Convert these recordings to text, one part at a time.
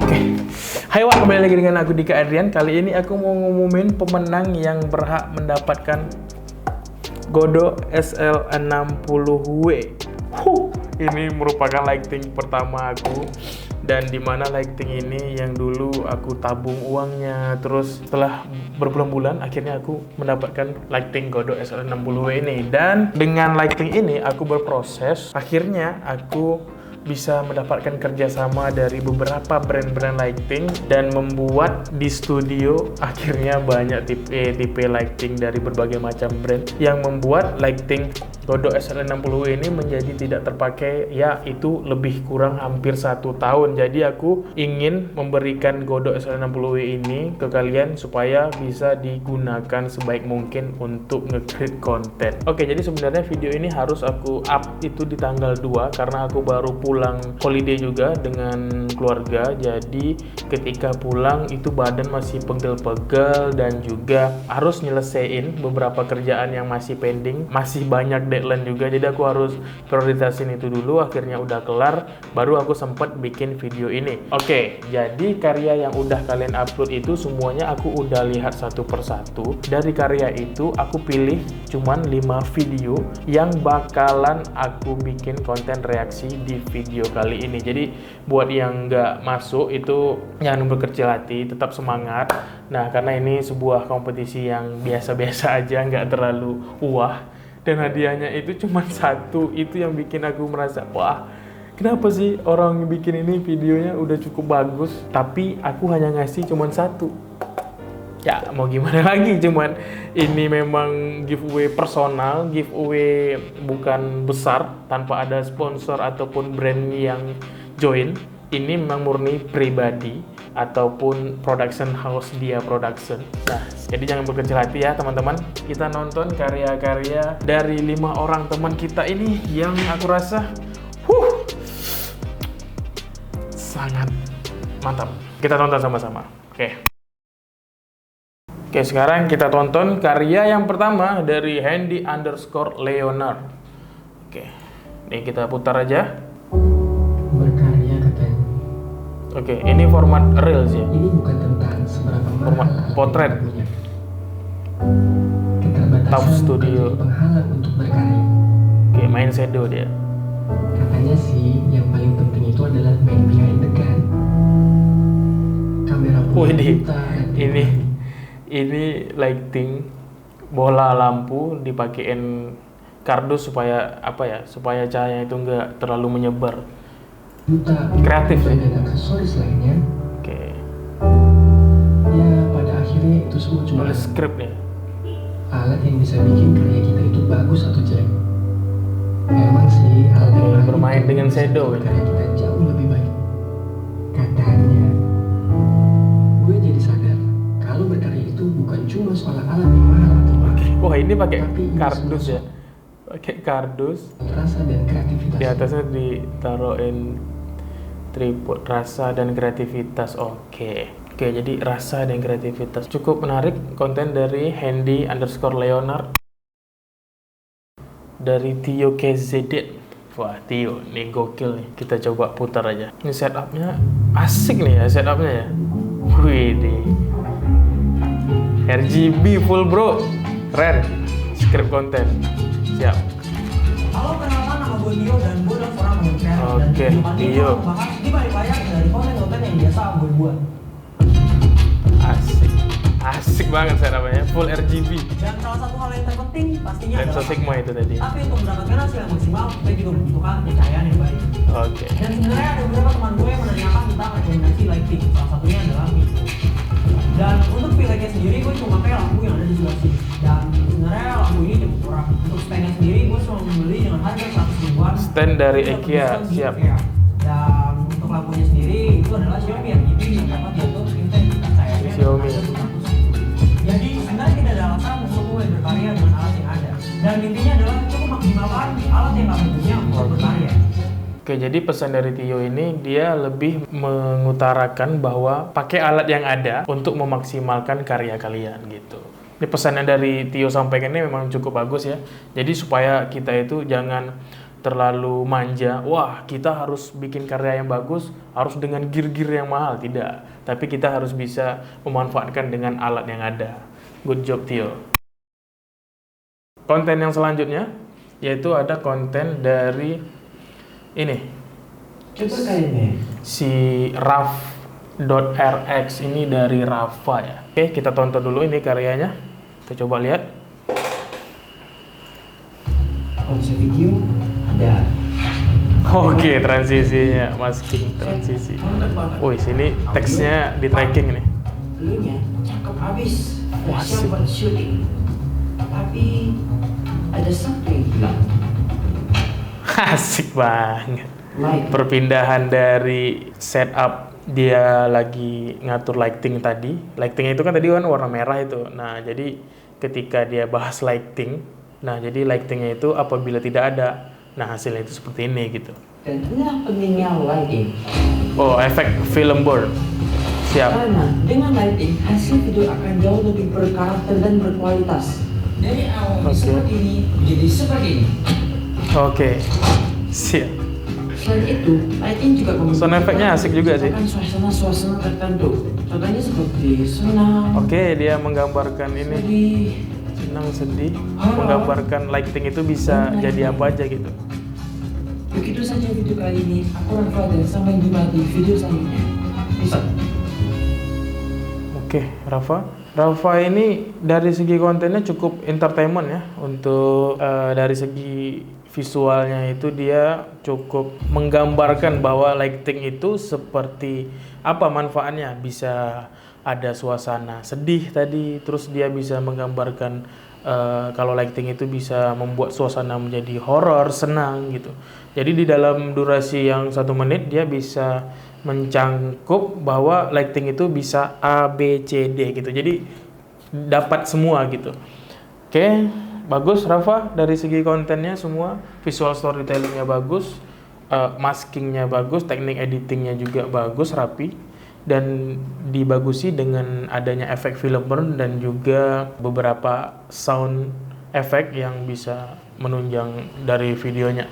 Oke, hai Wak, kembali lagi dengan aku Dika Adrian. Kali ini aku mau ngumumin pemenang yang berhak mendapatkan Godot SL60W. Ini merupakan lighting pertama aku, dan dimana lighting ini yang dulu aku tabung uangnya, terus setelah berbulan-bulan akhirnya aku mendapatkan lighting Godot SL60W ini. Dan dengan lighting ini aku berproses, akhirnya aku bisa mendapatkan kerjasama dari beberapa brand-brand lighting dan membuat di studio akhirnya banyak tipe lighting dari berbagai macam brand yang membuat lighting Godot SL60W ini menjadi tidak terpakai, ya itu lebih kurang hampir 1 tahun. Jadi aku ingin memberikan Godot SL60W ini ke kalian supaya bisa digunakan sebaik mungkin untuk nge-create konten. Oke, jadi sebenarnya video ini harus aku up itu di tanggal 2 karena aku baru pulang holiday juga dengan keluarga. Jadi ketika pulang itu badan masih pegel-pegel dan juga harus nyelesain beberapa kerjaan yang masih pending, masih banyak deadline juga. Jadi aku harus prioritasin itu dulu. Akhirnya udah kelar, baru aku sempat bikin video ini. Oke, jadi karya yang udah kalian upload itu semuanya aku udah lihat satu persatu. Dari karya itu aku pilih cuman 5 video yang bakalan aku bikin konten reaksi di video kali ini. Jadi buat yang nggak masuk itu jangan berkecil hati, tetap semangat. Nah, karena ini sebuah kompetisi yang biasa-biasa aja, nggak terlalu wah, dan hadiahnya itu cuma 1. Itu yang bikin aku merasa, wah, kenapa sih orang bikin ini videonya udah cukup bagus tapi aku hanya ngasih cuma 1. Ya mau gimana lagi, cuman ini memang giveaway personal, giveaway bukan besar, tanpa ada sponsor ataupun brand yang join. Ini memang murni pribadi ataupun production house dia production. Nah, jadi jangan berkecil hati ya teman-teman. Kita nonton karya-karya dari 5 orang teman kita ini yang aku rasa sangat mantap. Kita tonton sama-sama. Oke, sekarang kita tonton karya yang pertama dari Handy_Leonard. Oke, ini kita putar aja. Berkarya katanya. Oke, ini format reels ya. Ini bukan tentang seberapa Format mahal potret. punya. Keterbatasan Top Studio. bukan jadi penghalang untuk berkarya. Oke, main shadow dia. Katanya sih yang paling penting itu adalah main behind the gun. Kamera Wih, buta, ini lighting bola lampu dipakein kardus supaya apa ya? Supaya cahaya itu enggak terlalu menyebar. buta, Kreatif sih. dan aksesoris lainnya. Oke. Ya pada akhirnya itu semua cuma Nulis skrip ya. alat yang bisa bikin karya kita itu bagus atau jelek. Memang sih alat yang baik bermain itu dengan bisa shadow bikin ini. karya kita jauh lebih baik. Katanya, gue jadi sadar kalau berkarya itu bukan cuma soal alat yang mahal atau mahal. Wah, ini pakai Tapi ini kardus semua ya. Pakai kardus. rasa dan kreativitas. Di atasnya ditaruhin tripod, rasa dan kreativitas. Oke, jadi rasa dan kreativitas cukup menarik. Konten dari Handy_Leonard dari Tio KZD. Wah, Tio nih gokil nih. Kita coba putar aja. Ini setupnya asik nih ya, setupnya ya. Wih, RGB full bro, keren. Script konten siap. Halo, kenalkan nama gue Tio dan gue adalah seorang konten kreator. Oke, dan video Tio. ini bahkan di balik layar dari konten-konten yang biasa gue buat. Asik banget setupnya, full RGB. Dan salah satu hal yang terpenting pastinya Lensa adalah Sigma itu tadi. tapi untuk mendapatkan hasil yang maksimal, kita juga membutuhkan pencahayaan yang baik. Oke. Dan sebenarnya ada beberapa teman gue yang menanyakan tentang rekomendasi lighting. Salah satunya adalah Miko. Dan untuk pilihnya sendiri, gue cuma pakai lampu yang ada di sebelah sini. Dan sebenarnya lampu ini cukup murah. Untuk standnya sendiri, gue cuma membeli dengan harga 100 ribuan. Stand dari Itu IKEA, diskon di siap. IKEA. Dan untuk lampunya sendiri, itu adalah Xiaomi RGB yang dapat diatur intensitas cahayanya. Xiaomi. Jadi sebenarnya tidak ada alasan untuk mulai berkarya dengan alat yang ada. Dan intinya adalah cukup maksimalkan alat yang kamu punya untuk berkarya. Oke, jadi pesan dari Tio ini dia lebih mengutarakan bahwa pakai alat yang ada untuk memaksimalkan karya kalian gitu. Ini pesannya dari Tio sampaikan ini memang cukup bagus ya. Jadi supaya kita itu jangan terlalu manja, wah kita harus bikin karya yang bagus, harus dengan gear-gear yang mahal, tidak. Tapi kita harus bisa memanfaatkan dengan alat yang ada. Good job Tio. Konten yang selanjutnya, yaitu ada konten dari ini. Coba kalian Si Raf.rx ini dari Rafa ya. Oke, kita tonton dulu ini karyanya. Kita coba lihat. konsep video ada. Oke, transisinya, masking transisi. Wih, sini teksnya di tracking nih. Dulunya cakep abis. Wah, Siap sih. buat syuting. Tapi ada satu yang hilang. Asik banget. Like. Perpindahan dari setup dia lagi ngatur lighting tadi. Lighting itu kan tadi kan warna merah itu. Nah, jadi ketika dia bahas lighting, nah jadi lightingnya itu apabila tidak ada, nah hasilnya itu seperti ini gitu. Dan inilah pentingnya lighting. Oh, efek film board. Siap. Karena dengan lighting, hasil video akan jauh lebih berkarakter dan berkualitas. Dari awal Oke. seperti ini menjadi seperti ini. Oke. Siap. Selain itu, lighting juga Sound effect-nya asik juga sih. Suasana-suasana tertentu. Contohnya seperti senang, Oke, dia menggambarkan ini sedih. senang, sedih, menggambarkan lighting itu bisa jadi apa aja gitu. Begitu saja video kali ini. Aku Rafa dan sampai jumpa di video selanjutnya. Peace out. Oke, Rafa ini dari segi kontennya cukup entertainment ya. Untuk dari segi visualnya itu dia cukup menggambarkan bahwa lighting itu seperti apa manfaatnya. Bisa ada suasana sedih tadi, terus dia bisa menggambarkan kalau lighting itu bisa membuat suasana menjadi horor, senang gitu. Jadi di dalam durasi yang 1 menit dia bisa mencangkup bahwa lighting itu bisa A, B, C, D gitu. Jadi dapat semua gitu. Oke, bagus Rafa dari segi kontennya semua, visual storytellingnya bagus, maskingnya bagus, teknik editingnya juga bagus, rapi, dan dibagusi dengan adanya efek film burn dan juga beberapa sound effect yang bisa menunjang dari videonya.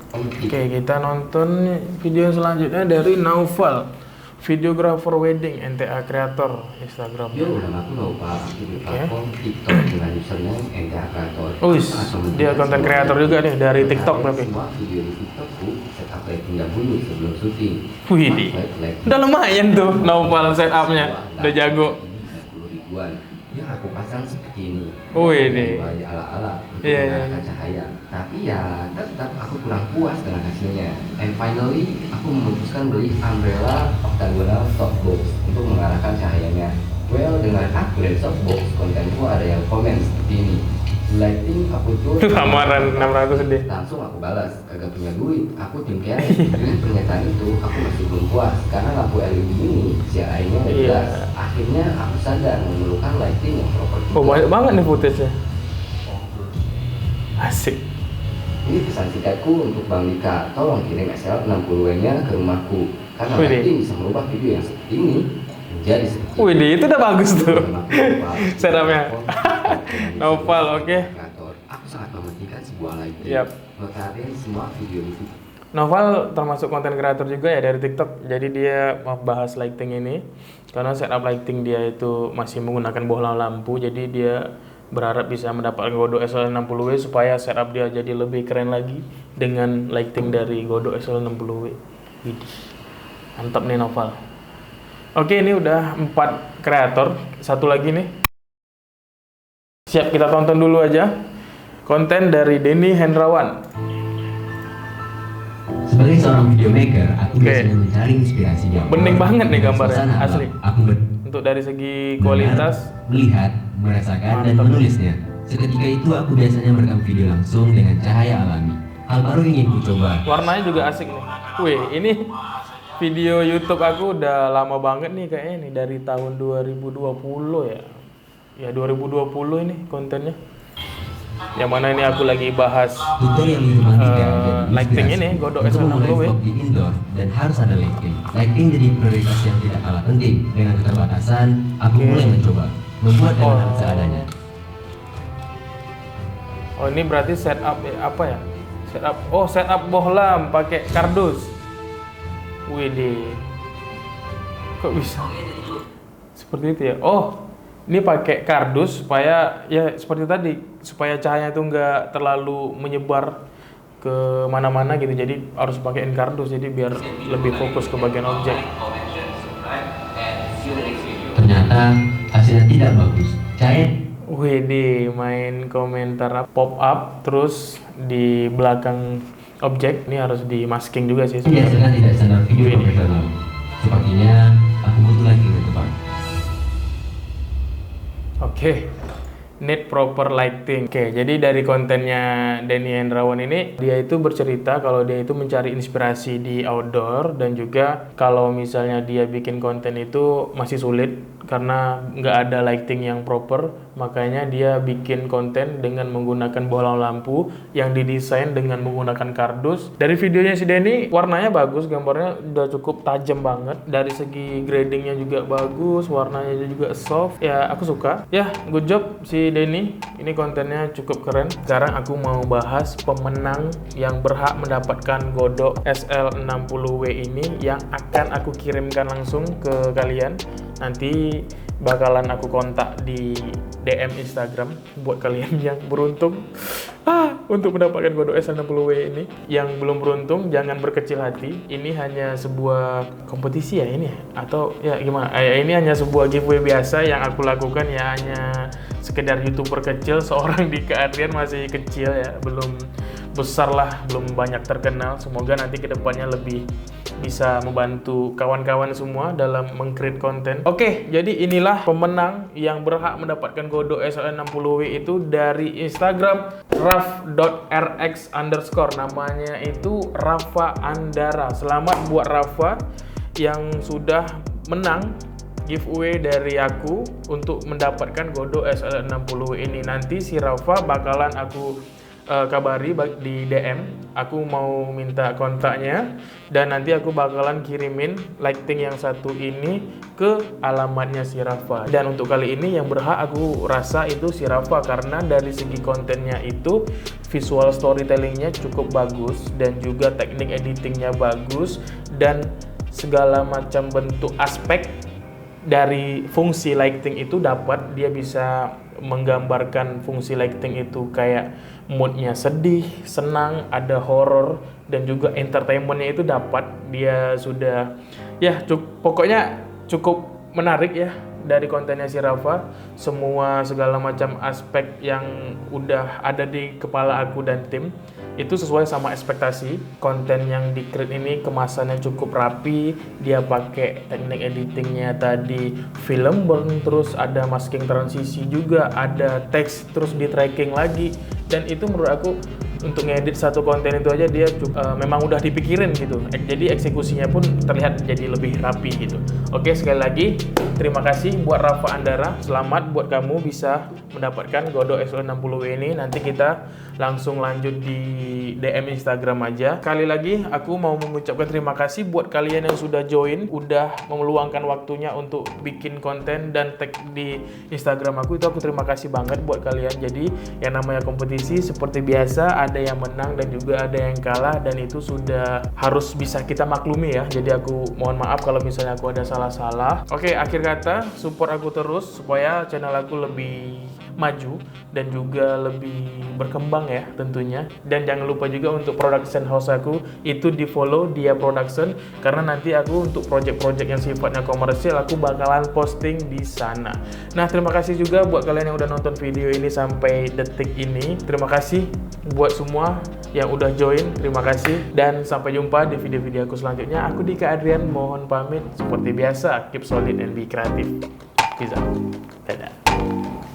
Oke, kita nonton video selanjutnya dari Naufal, videographer wedding, NTA creator, Instagram. Yo, nama aku Naufal, di platform TikTok dengan username NTA Creator. Wis, dia konten kreator juga nih dari TikTok berarti. Semua video di TikTokku setup lighting dahulu sebelum syuting. Wih, udah lumayan tuh Naufal setupnya, udah jago. 10 ribuan. Yang aku pasang seperti ini. Wih, nih. Ala-ala untuk Iya, iya. mengarahkan cahaya. Tapi ya tetap aku kurang puas dengan hasilnya. And finally, aku memutuskan beli umbrella octagonal softbox untuk mengarahkan cahayanya. Well, dengan aku dan softbox, kontenku ada yang komen seperti ini. Lighting aku tuh Lamaran 600 deh. langsung aku balas, kagak punya duit, aku tim kere. Dengan pernyataan itu, aku masih belum puas karena lampu LED ini CI-nya nggak jelas. Akhirnya aku sadar memerlukan lighting yang proper juga. Oh, banyak banget nih footage-nya. Asik. Ini pesan singkatku untuk Bang Dika, tolong kirim SL 60W-nya ke rumahku karena Wih, lighting bisa merubah video yang seperti ini menjadi seperti Wih, deh, itu udah bagus tuh. Setupnya. Naufal, oke. Aku sangat mementingkan sebuah lighting. Yap. Notabene semua video di Naufal termasuk konten kreator juga ya dari TikTok. Jadi dia membahas lighting ini karena setup lighting dia itu masih menggunakan bohlam lampu. Jadi dia berharap bisa mendapatkan Godot SL60W supaya setup dia jadi lebih keren lagi dengan lighting dari Godot SL60W. Widih. Mantap nih Naufal. Oke, ini udah 4 kreator. Satu lagi nih. Siap, kita tonton dulu aja. Konten dari Denny Hendrawan. Sebagai seorang videomaker, aku Oke. biasanya mencari inspirasi gambar. Bening banget nih dari gambarnya, suasana alam. asli. Aku Untuk dari segi kualitas, melihat, merasakan, dan Mantap. menulisnya. Seketika itu aku biasanya merekam video langsung dengan cahaya alami. Hal baru yang ingin ku coba. warnanya juga asik nih. Wih, ini video YouTube aku udah lama banget nih kayaknya nih dari tahun 2020 ya. Ya 2020 ini kontennya. Yang mana ini aku lagi bahas Tutorial ini romantika jadi lighting inspirasi ini, Godot untuk memulai S60W. vlog di indoor dan harus ada lighting. Lighting jadi prioritas yang tidak kalah penting. Dengan keterbatasan, aku Oke. mulai mencoba membuat dengan Oh. hal seadanya. Oh, ini berarti setup apa ya? Setup bohlam pakai kardus. Widih. Kok bisa? Seperti itu ya. Oh, ini pakai kardus supaya ya seperti tadi, supaya cahaya itu nggak terlalu menyebar ke mana-mana gitu. Jadi harus pakein kardus jadi biar lebih fokus ke bagian objek. Ternyata hasilnya tidak bagus. Cahaya Widih, main komentar pop up terus di belakang objek ini harus di masking juga sih. hasilnya tidak standar video profesional. Sepertinya aku butuh lagi ke depan. Oke, need proper lighting. Oke, jadi dari kontennya Denny Hendrawan ini, dia itu bercerita kalau dia itu mencari inspirasi di outdoor dan juga kalau misalnya dia bikin konten itu masih sulit karena nggak ada lighting yang proper, makanya dia bikin konten dengan menggunakan bohlam lampu yang didesain dengan menggunakan kardus. Dari videonya si Denny, warnanya bagus, gambarnya udah cukup tajam banget. Dari segi gradingnya juga bagus, warnanya juga soft. Ya, aku suka. Ya, good job si Denny. Ini kontennya cukup keren. Sekarang aku mau bahas pemenang yang berhak mendapatkan Godot SL60W ini yang akan aku kirimkan langsung ke kalian. Nanti bakalan aku kontak di DM Instagram buat kalian yang beruntung untuk mendapatkan Godot S60W ini. Yang belum beruntung jangan berkecil hati. Ini hanya sebuah kompetisi ya ini ya? Atau ya gimana? Ini hanya sebuah giveaway biasa yang aku lakukan ya, hanya sekedar YouTuber kecil. Seorang Dika Adrian masih kecil ya, belum besar lah, belum banyak terkenal. Semoga nanti kedepannya lebih bisa membantu kawan-kawan semua dalam meng-create konten. Oke, jadi inilah pemenang yang berhak mendapatkan Godot SL60W itu dari Instagram raf.rx_. Namanya itu Rafa Andara. Selamat buat Rafa yang sudah menang giveaway dari aku untuk mendapatkan Godot SL60W ini. Nanti si Rafa bakalan aku kabari di DM. Aku mau minta kontaknya dan nanti aku bakalan kirimin lighting yang satu ini ke alamatnya si Rafa. Dan untuk kali ini yang berhak aku rasa itu si Rafa karena dari segi kontennya itu visual storytellingnya cukup bagus dan juga teknik editingnya bagus dan segala macam bentuk aspek dari fungsi lighting itu dapat. Dia bisa menggambarkan fungsi lighting itu kayak moodnya sedih, senang, ada horror dan juga entertainmentnya itu dapat. Dia sudah ya pokoknya cukup menarik ya dari kontennya si Rafa. Semua segala macam aspek yang udah ada di kepala aku dan tim itu sesuai sama ekspektasi. Konten yang di create ini kemasannya cukup rapi, dia pakai teknik editingnya tadi film burn, terus ada masking transisi juga, ada teks, terus di tracking lagi. Dan itu menurut aku untuk ngedit satu konten itu aja dia memang udah dipikirin gitu. Jadi eksekusinya pun terlihat jadi lebih rapi gitu. Oke, sekali lagi terima kasih buat Rafa Andara. Selamat buat kamu bisa mendapatkan Godot SL60W ini. Nanti kita langsung lanjut di DM Instagram aja. Sekali lagi aku mau mengucapkan terima kasih buat kalian yang sudah join, udah meluangkan waktunya untuk bikin konten dan tag di Instagram aku. Itu aku terima kasih banget buat kalian. Jadi yang namanya kompetisi seperti biasa, ada yang menang dan juga ada yang kalah, dan itu sudah harus bisa kita maklumi ya. Jadi aku mohon maaf kalau misalnya aku ada salah-salah. Oke, akhir kata support aku terus supaya channel aku lebih maju dan juga lebih berkembang ya tentunya. Dan jangan lupa juga untuk production house aku itu di follow dia production, karena nanti aku untuk project-project yang sifatnya komersial aku bakalan posting di sana. Nah, terima kasih juga buat kalian yang udah nonton video ini sampai detik ini. Terima kasih buat semua yang udah join, terima kasih, dan sampai jumpa di video-video aku selanjutnya. Aku Dika Adrian mohon pamit seperti biasa. Keep solid and be creative. Peace out. Dadah.